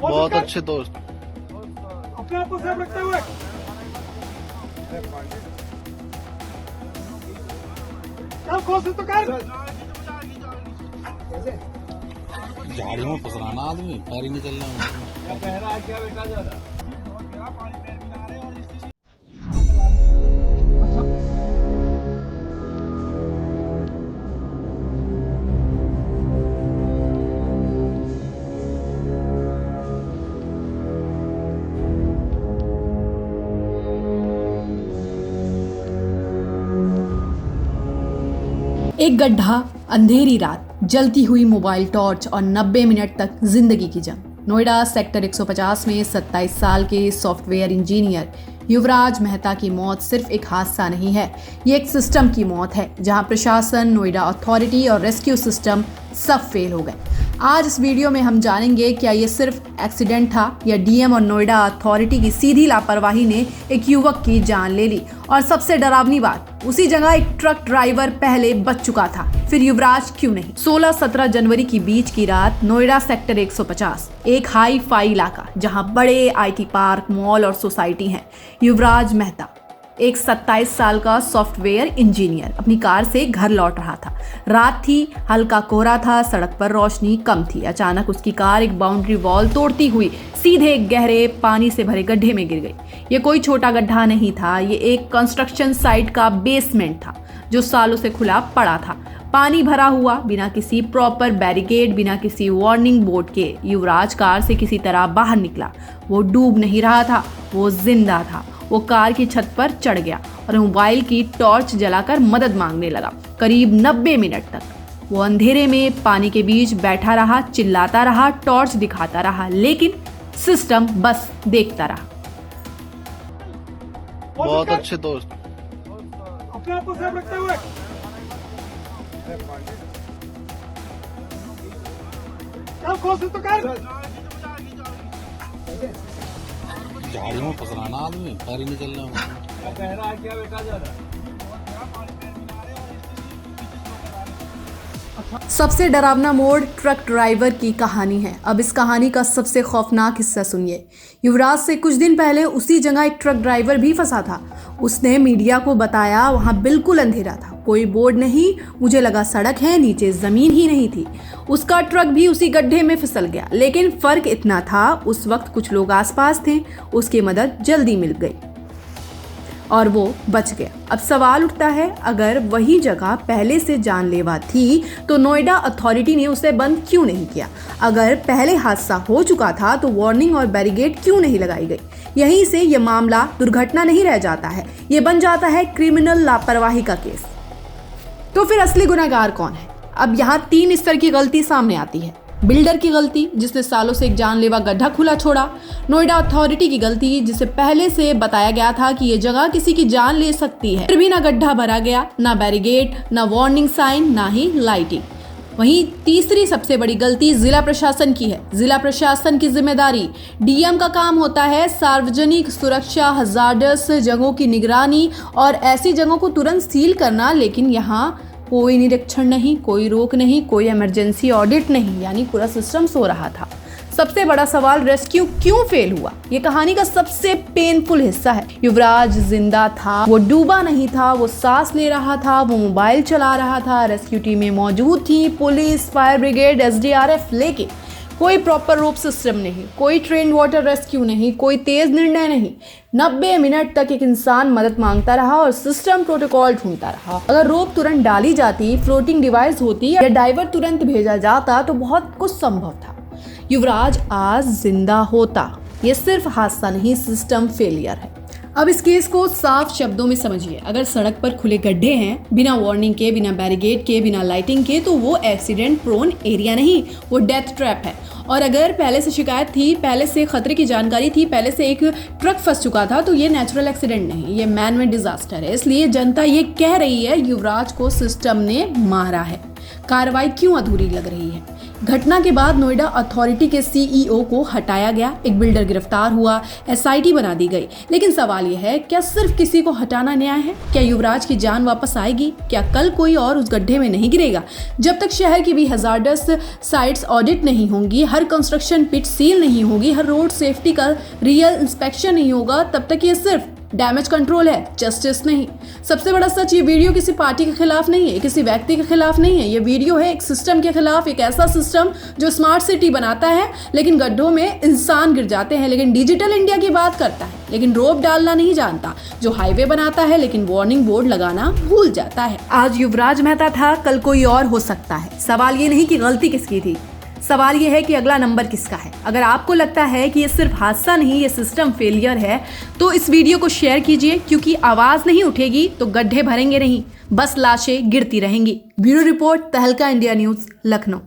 बहुत अच्छे दोस्त। अपने आप को सेफ रखते हुए चल कोशिश तो कर। झाड़ियों में फंस रहा ना आदमी, पैर ही नहीं चल रहा। एक गड्ढा, अंधेरी रात, जलती हुई मोबाइल टॉर्च और 90 मिनट तक जिंदगी की जंग। नोएडा सेक्टर 150 में 27 साल के सॉफ्टवेयर इंजीनियर युवराज मेहता की मौत सिर्फ एक हादसा नहीं है, ये एक सिस्टम की मौत है, जहां प्रशासन, नोएडा अथॉरिटी और रेस्क्यू सिस्टम सब फेल हो गए। आज इस वीडियो में हम जानेंगे क्या ये सिर्फ एक्सीडेंट था या डीएम और नोएडा अथॉरिटी की सीधी लापरवाही ने एक युवक की जान ले ली। और सबसे डरावनी बात, उसी जगह एक ट्रक ड्राइवर पहले बच चुका था, फिर युवराज क्यों नहीं। 16-17 जनवरी की बीच की रात, नोएडा सेक्टर 150, एक हाई फाई इलाका जहां बड़े आईटी पार्क, मॉल और सोसाइटी हैं। युवराज मेहता, एक 27 साल का सॉफ्टवेयर इंजीनियर, अपनी कार से घर लौट रहा था। रात थी, हल्का कोहरा था, सड़क पर रोशनी कम थी। अचानक उसकी कार एक बाउंड्री वॉल तोड़ती हुई सीधे गहरे पानी से भरे गड्ढे में गिर गई। ये कोई छोटा गड्ढा नहीं था, ये एक कंस्ट्रक्शन साइट का बेसमेंट था जो सालों से खुला पड़ा था, पानी भरा हुआ, बिना किसी प्रॉपर बैरिकेड, बिना किसी वार्निंग बोर्ड के। युवराज कार से किसी तरह बाहर निकला। वो डूब नहीं रहा था, वो जिंदा था। वो कार की छत पर चढ़ गया और मोबाइल की टॉर्च जलाकर मदद मांगने लगा। करीब 90 मिनट तक वो अंधेरे में पानी के बीच बैठा रहा, चिल्लाता रहा, टॉर्च दिखाता रहा, लेकिन सिस्टम बस देखता रहा। बहुत अच्छे दोस्त। अपने आप को सेफ रखते हुए चल कोशिश तो कर। झाड़ियों में फंस रहा ना आदमी, पैर ही नहीं चल रहा। सबसे डरावना मोड़ ट्रक ड्राइवर की कहानी है। अब इस कहानी का सबसे खौफनाक हिस्सा सुनिए। युवराज से कुछ दिन पहले उसी जगह एक ट्रक ड्राइवर भी फंसा था। उसने मीडिया को बताया, वहां बिल्कुल अंधेरा था, कोई बोर्ड नहीं, मुझे लगा सड़क है, नीचे जमीन ही नहीं थी। उसका ट्रक भी उसी गड्ढे में फिसल गया, लेकिन फर्क इतना था, उस वक्त कुछ लोग आसपास थे, उसकी मदद जल्दी मिल गई और वो बच गया। अब सवाल उठता है, अगर वही जगह पहले से जानलेवा थी तो नोएडा अथॉरिटी ने उसे बंद क्यों नहीं किया? अगर पहले हादसा हो चुका था तो वार्निंग और बैरिकेड क्यों नहीं लगाई गई? यहीं से ये मामला दुर्घटना नहीं रह जाता है, ये बन जाता है क्रिमिनल लापरवाही का केस। तो फिर असली गुनहगार कौन है? अब यहाँ 3 स्तर की गलती सामने आती है। बिल्डर की गलती, जिसने सालों से एक जानलेवा गड्ढा खुला छोड़ा। नोएडा अथॉरिटी की गलती, जिसे पहले से बताया गया था कि ये जगह किसी की जान ले सकती है, फिर भी ना गड्ढा भरा गया, ना बैरिकेड, ना वार्निंग साइन, ना ही लाइटिंग। वहीं तीसरी सबसे बड़ी गलती जिला प्रशासन की है। जिला प्रशासन की जिम्मेदारी, डीएम का काम होता है सार्वजनिक सुरक्षा, हजार्डस जगहों की निगरानी और ऐसी जगहों को तुरंत सील करना, लेकिन यहाँ कोई निरीक्षण नहीं, कोई रोक नहीं, कोई इमरजेंसी ऑडिट नहीं, यानी पूरा सिस्टम सो रहा था। सबसे बड़ा सवाल, रेस्क्यू क्यों फेल हुआ? ये कहानी का सबसे पेनफुल हिस्सा है। युवराज जिंदा था, वो डूबा नहीं था, वो सांस ले रहा था, वो मोबाइल चला रहा था, रेस्क्यू टीमें मौजूद थी, पुलिस, फायर ब्रिगेड, एसडीआरएफ, लेकिन कोई प्रॉपर रोप सिस्टम नहीं, कोई ट्रेन वाटर रेस्क्यू नहीं, कोई तेज निर्णय नहीं। 90 मिनट तक एक इंसान मदद मांगता रहा और सिस्टम प्रोटोकॉल ढूंढता रहा। अगर रोप तुरंत डाली जाती, फ्लोटिंग डिवाइस होती या डाइवर तुरंत भेजा जाता तो बहुत कुछ संभव था। युवराज आज जिंदा होता। ये सिर्फ हादसा नहीं, सिस्टम फेलियर है। अब इस केस को साफ शब्दों में समझिए। अगर सड़क पर खुले गड्ढे हैं, बिना वार्निंग के, बिना बैरिकेड के, बिना लाइटिंग के, तो वो एक्सीडेंट प्रोन एरिया नहीं, वो डेथ ट्रैप है। और अगर पहले से शिकायत थी, पहले से खतरे की जानकारी थी, पहले से एक ट्रक फंस चुका था, तो ये नेचुरल एक्सीडेंट नहीं, ये मैन मेड डिजास्टर है। इसलिए जनता ये कह रही है युवराज को सिस्टम ने मारा है। कार्रवाई क्यों अधूरी लग रही है? घटना के बाद नोएडा अथॉरिटी के सीईओ को हटाया गया, एक बिल्डर गिरफ्तार हुआ, एसआईटी बना दी गई। लेकिन सवाल यह है, क्या सिर्फ किसी को हटाना न्याय है? क्या युवराज की जान वापस आएगी? क्या कल कोई और उस गड्ढे में नहीं गिरेगा? जब तक शहर की भी हजार्डस साइट्स ऑडिट नहीं होंगी, हर कंस्ट्रक्शन पिट सील नहीं होगी, हर रोड सेफ्टी का रियल इंस्पेक्शन नहीं होगा, तब तक ये सिर्फ डैमेज कंट्रोल है, जस्टिस नहीं। सबसे बड़ा सच, ये वीडियो किसी पार्टी के खिलाफ नहीं है, किसी व्यक्ति के खिलाफ नहीं है। ये वीडियो है एक सिस्टम के खिलाफ, एक ऐसा सिस्टम जो स्मार्ट सिटी बनाता है लेकिन गड्ढों में इंसान गिर जाते हैं, लेकिन डिजिटल इंडिया की बात करता है लेकिन रोप डालना नहीं जानता, जो हाईवे बनाता है लेकिन वार्निंग बोर्ड लगाना भूल जाता है। आज युवराज मेहता था, कल कोई और हो सकता है। सवाल ये नहीं कि गलती किसकी थी, सवाल ये है कि अगला नंबर किसका है। अगर आपको लगता है कि ये सिर्फ हादसा नहीं, ये सिस्टम फेलियर है, तो इस वीडियो को शेयर कीजिए, क्योंकि आवाज नहीं उठेगी तो गड्ढे भरेंगे नहीं, बस लाशें गिरती रहेंगी। ब्यूरो रिपोर्ट, तहलका इंडिया न्यूज, लखनऊ।